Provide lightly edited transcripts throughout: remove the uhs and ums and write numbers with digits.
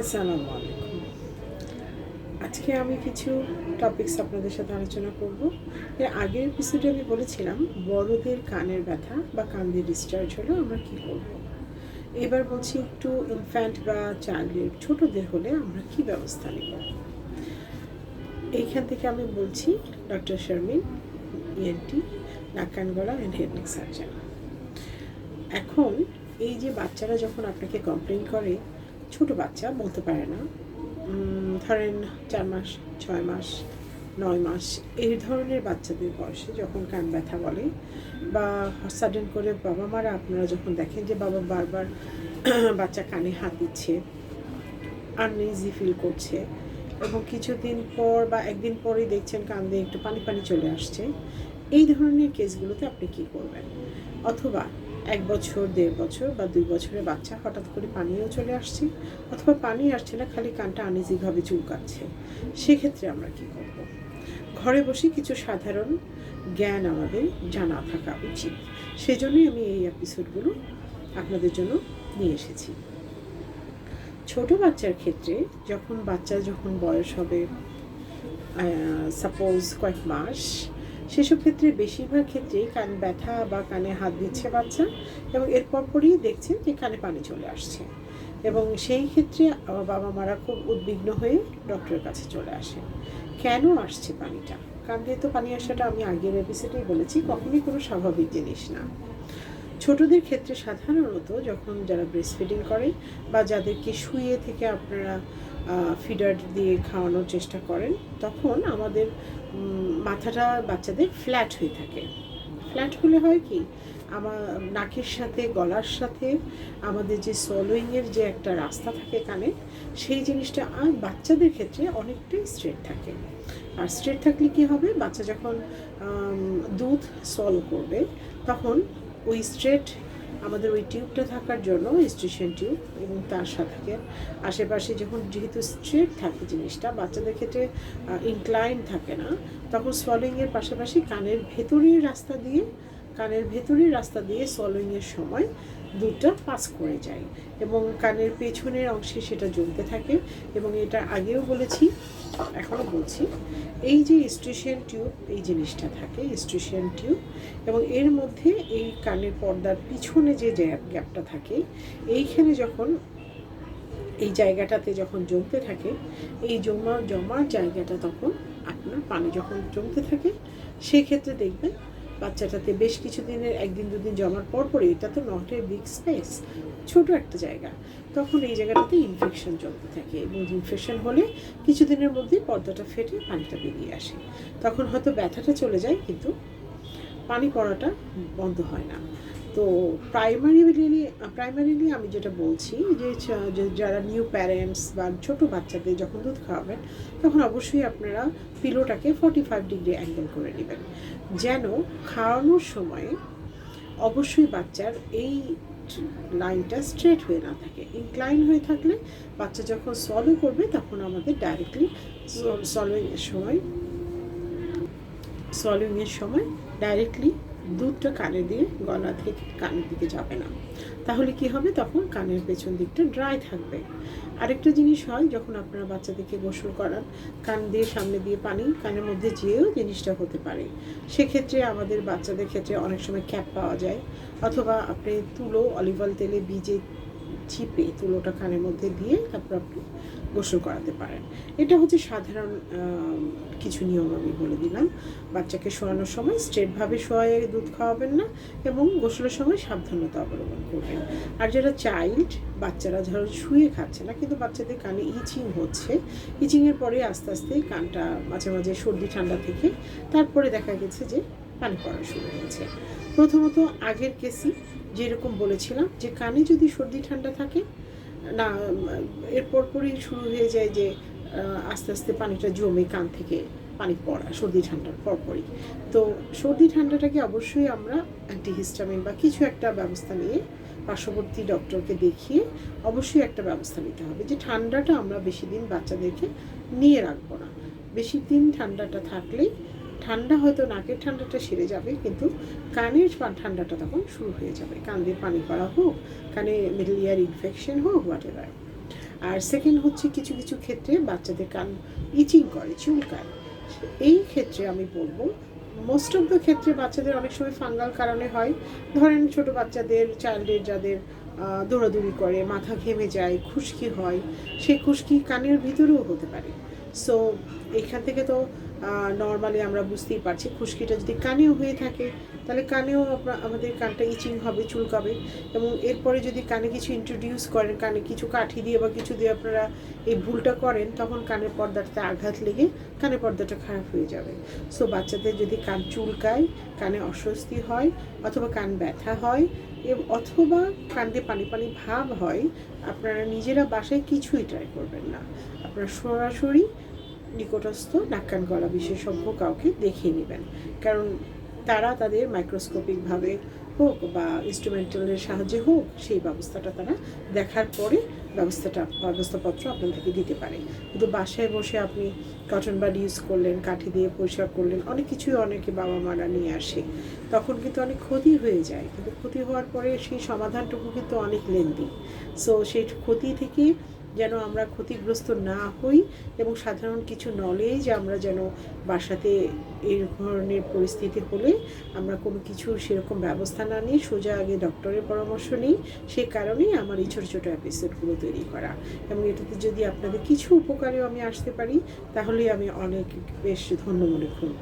আসসালামু আলাইকুম। আজকে আমি কিছু টপিকস আপনাদের সাথে আলোচনা করব। এর আগের এপিসোডে আমি বলেছিলাম বড়দের কানের ব্যথা বা কান দিয়ে ডিসচার্জ হলে আমরা কী করব। এবার বলছি একটু ইনফ্যান্ট বা চাইল্ডের ছোটদের হলে আমরা কী ব্যবস্থা নেব। এইখান থেকে আমি বলছি ডক্টর শারমিন, ইএনটি, নাক কান গলা অ্যান্ড হেড নেক সার্জন। এখন এই যে বাচ্চারা যখন আপনাকে কমপ্লেন করে, ছোট বাচ্চা বলতে পারে না, ধরেন 4 মাস, 6 মাস, 9 মাস এই ধরনের বাচ্চাদের বয়সে যখন কান ব্যথা বলে, বা সাডেন করে বাবা মারা আপনারা যখন দেখেন যে বাবা বারবার বাচ্চা কানে হাত দিচ্ছে, আনইজি ফিল করছে, এবং কিছুদিন পর বা একদিন পরেই দেখছেন কান দিয়ে একটু পানি পানি চলে আসছে, এই ধরনের কেসগুলোতে আপনি কী করবেন? অথবা 1 বছর, 1.5 বছর বা 2 বছরের বাচ্চা হঠাৎ করে পানিও চলে আসছে, অথবা পানি আসছে না, খালি কানটা আনইজিভাবে চুলকাচ্ছে, সেক্ষেত্রে আমরা কী করব? ঘরে বসে কিছু সাধারণ জ্ঞান আমাদের জানা থাকা উচিত। সেজন্যই আমি এই এপিসোডগুলো আপনাদের জন্য নিয়ে এসেছি। ছোট বাচ্চার ক্ষেত্রে যখন বয়স হবে সাপোজ কয়েক মাস, সেসব ক্ষেত্রে বেশিরভাগ ক্ষেত্রেই কান ব্যথা বা কানে হাত দিচ্ছে বাচ্চা, এবং এর পরপরই দেখছেন যে কানে পানি চলে আসছে, এবং সেই ক্ষেত্রে বাবা মারা খুব উদ্বিগ্ন হয়ে ডক্টরের কাছে চলে আসে। কেন আসছে পানিটা? কান দিয়ে তো পানি আসাটা আমি আগের এপিসোডেই বলেছি, কখনোই কোনো স্বাভাবিক জিনিস না। ছোটদের ক্ষেত্রে সাধারণত যখন যারা ব্রেস্ট ফিডিং করে বা যাদেরকে শুয়ে থেকে আপনারা ফিডার দিয়ে খাওয়ানোর চেষ্টা করেন, তখন আমাদের মাথাটা বাচ্চাদের ফ্ল্যাট হয়ে থাকে। ফ্ল্যাট হলে হয় কি, আমার নাকের সাথে গলার সাথে আমাদের যে সলোয়িংয়ের যে একটা রাস্তা থাকে কানে, সেই জিনিসটা আর বাচ্চাদের ক্ষেত্রে অনেকটাই স্ট্রেট থাকে। আর স্ট্রেট থাকলে কী হবে, বাচ্চা যখন দুধ সলো করবে তখন ওই স্ট্রেট আমাদের ওই টিউবটা থাকার জন্য, স্ট্রিশন টিউব, এবং তার সাথে আশেপাশে যখন যেহেতু স্ট্রেট থাকে জিনিসটা, বাচ্চাদের ক্ষেত্রে ইনক্লাইন থাকে না, তখন সোয়ালোইংয়ের পাশাপাশি কানের ভেতরের রাস্তা দিয়ে সোয়ালোইংয়ের সময় দুধটা পাস করে যায়, এবং কানের পেছনের অংশে সেটা জমতে থাকে। এবং এটা আগেও বলেছি, এখনও বলছি, এই যে স্ট্রিশন টিউব, এই জিনিসটা থাকে স্ট্রিশন টিউব, এবং এর মধ্যে এই কানের পর্দার পিছনে যে গ্যাপটা থাকে, এইখানে যখন এই জায়গাটাতে যখন জমতে থাকে, এই জমার জায়গাটা তখন আপনার পানি যখন জমতে থাকে, সেক্ষেত্রে দেখবেন বাচ্চাটাতে বেশ কিছু দিনের 1 দিন 2 দিন জমার পরই, এটা তো নট এ বিগ স্পেস, ছোট একটা জায়গা, তখন এই জায়গাটাতে ইনফেকশন জমতে থাকে, এবং ইনফেকশন হলে কিছুদিনের মধ্যেই পর্দাটা ফেটে পানিটা বেরিয়ে আসে। তখন হয়তো ব্যথাটা চলে যায়, কিন্তু পানি পড়াটা বন্ধ হয় না। তো প্রাইমারিলি আমি যেটা বলছি যে যারা নিউ প্যারেন্টস বা ছোটো বাচ্চাদের যখন দুধ খাওয়াবেন, তখন অবশ্যই আপনারা পিলোটাকে 45 ডিগ্রি অ্যাঙ্গেল করে নেবেন, যেন খাওয়ানোর সময় অবশ্যই বাচ্চার এই লাইনটা স্ট্রেট হয়ে না থাকে। ইনক্লাইন হয়ে থাকলে বাচ্চা যখন সলো করবে, তখন আমাদের ডাইরেক্টলি সলোইংয়ের সময় ডাইরেক্টলি দুধটা কানে দিয়ে গলা থেকে কানের দিকে যাবে না। তাহলে কি হবে, তখন কানের পেছন দিকটা ড্রাই থাকবে। আরেকটা জিনিস হয়, যখন আপনারা বাচ্চাদেরকে গোসল করান, কান দিয়ে সামনে দিয়ে পানি কানের মধ্যে যেয়েও জিনিসটা হতে পারে। সেক্ষেত্রে আমাদের বাচ্চাদের ক্ষেত্রে অনেক সময় ক্যাপ পাওয়া যায়, অথবা আপনি তুলো অলিভ অয়েল তেলে ভিজে চিপে তুলোটা কানের মধ্যে দিয়ে তারপর আপনি গোসল করাতে পারেন। এটা হচ্ছে সাধারণ কিছু নিয়ম আমি বলে দিলাম। বাচ্চাকে শোয়ানোর সময় স্ট্রেটভাবে শোয়ায় দুধ খাওয়াবেন না, এবং গোসলের সময় সাবধানতা অবলম্বন করবেন। আর যারা বাচ্চারা ধরো শুয়ে খাচ্ছে না, কিন্তু বাচ্চাদের কানে ইচিং হচ্ছে, ইচিংয়ের পরে আস্তে আস্তে কানটা মাঝে মাঝে সর্দি ঠান্ডা থেকে তারপরে দেখা গেছে যে পানি পড়া শুরু হয়েছে। প্রথমত আগের কেসই যেরকম বলেছিলাম, যে কানে যদি সর্দি ঠান্ডা থাকে না, এরপর পরই শুরু হয়ে যায় যে আস্তে আস্তে পানিটা জমে কান থেকে পানি পড়া, সর্দি ঠান্ডার পরপরই। তো সর্দি ঠান্ডাটাকে অবশ্যই আমরা অ্যান্টিহিস্টামিন বা কিছু একটা ব্যবস্থা নিয়ে পার্শ্ববর্তী ডক্টরকে দেখিয়ে অবশ্যই একটা ব্যবস্থা নিতে হবে, যে ঠান্ডাটা আমরা বেশি দিন বাচ্চাদেরকে নিয়ে রাখবো না। বেশি দিন ঠান্ডাটা থাকলেই ঠান্ডা হয়তো নাকের ঠান্ডাটা সেরে যাবে, কিন্তু কানের ঠান্ডাটা তখন শুরু হয়ে যাবে, কান দিয়ে পানি পড়া হোক, কানে মিডল ইয়ার ইনফেকশন হোক, হোয়াট এভার। আর সেকেন্ড হচ্ছে কিছু কিছু ক্ষেত্রে বাচ্চাদের কান ইচিং করে, চুলকায়। এই ক্ষেত্রে আমি বলবো মোস্ট অফ দ্য ক্ষেত্রে বাচ্চাদের অনেক সময় ফাঙ্গাল কারণে হয়। ধরেন ছোট বাচ্চাদের, চাইল্ডের যাদের দৌড়াদৌড়ি করে, মাথা ঘেমে যায়, খুশকি হয়, সেই খুশকি কানের ভিতরেও হতে পারে। সো এখান থেকে তো নর্মালি আমরা বুঝতেই পারছি খুশকিটা যদি কানেও হয়ে থাকে তাহলে কানেও আমাদের কানটা ইচিং হবে, চুলকাবে। এবং এরপরে যদি কানে কিছু ইন্ট্রোডিউস করেন, কানে কিছু কাঠি দিয়ে বা কিছু দিয়ে আপনারা এই ভুলটা করেন, তখন কানের পর্দাটাতে আঘাত লেগে কানের পর্দাটা খারাপ হয়ে যাবে। সো বাচ্চাদের যদি কান চুলকায়, কানে অস্বস্তি হয়, অথবা কান ব্যথা হয়, অথবা কান দিয়ে পানি পানি ভাব হয়, আপনারা নিজেরা বাসায় কিছুই ট্রাই করবেন না। আপনারা সরাসরি নিকটস্থ নাক কান গলা বিশেষজ্ঞ কাউকে দেখিয়ে নেবেন। কারণ তারা তাদের মাইক্রোস্কোপিকভাবে হোক বা ইনস্ট্রুমেন্টালের সাহায্যে হোক, সেই ব্যবস্থাটা তারা দেখার পরে ব্যবস্থাপত্র আপনাদেরকে দিতে পারে। কিন্তু বাসায় বসে আপনি কটন বাড ইউজ করলেন, কাঠি দিয়ে পরিষ্কার করলেন, অনেক কিছুই অনেকে বাবা মারা নিয়ে আসে, তখন কিন্তু অনেক ক্ষতি হয়ে যায়। কিন্তু ক্ষতি হওয়ার পরে সেই সমাধানটুকু কিন্তু অনেক লেন্দি। সো সেই ক্ষতি থেকে যেন আমরা ক্ষতিগ্রস্ত না হই, এবং সাধারণ কিছু নলেজ আমরা যেন বাসাতে এই ধরনের পরিস্থিতি হলে আমরা কোনো কিছু সেরকম ব্যবস্থা না নিয়ে সোজা আগে ডক্টরের পরামর্শ নিই। সে কারণেই আমার এই ছোটো ছোটো এপিসোডগুলো তৈরি করা। এবং এটাতে যদি আপনাদের কিছু উপকারেও আমি আসতে পারি, তাহলে আমি অনেক বেশ ধন্য মনে করব।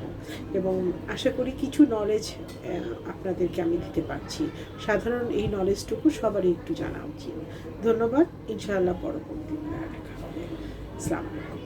এবং আশা করি কিছু নলেজ আপনাদেরকে আমি দিতে পারছি। সাধারণ এই নলেজটুকু সবারই একটু জানা উচিত। ধন্যবাদ। ইনশাআল্লাহ পরবর্তী দেখা হবে। আসসালামু আলাইকুম।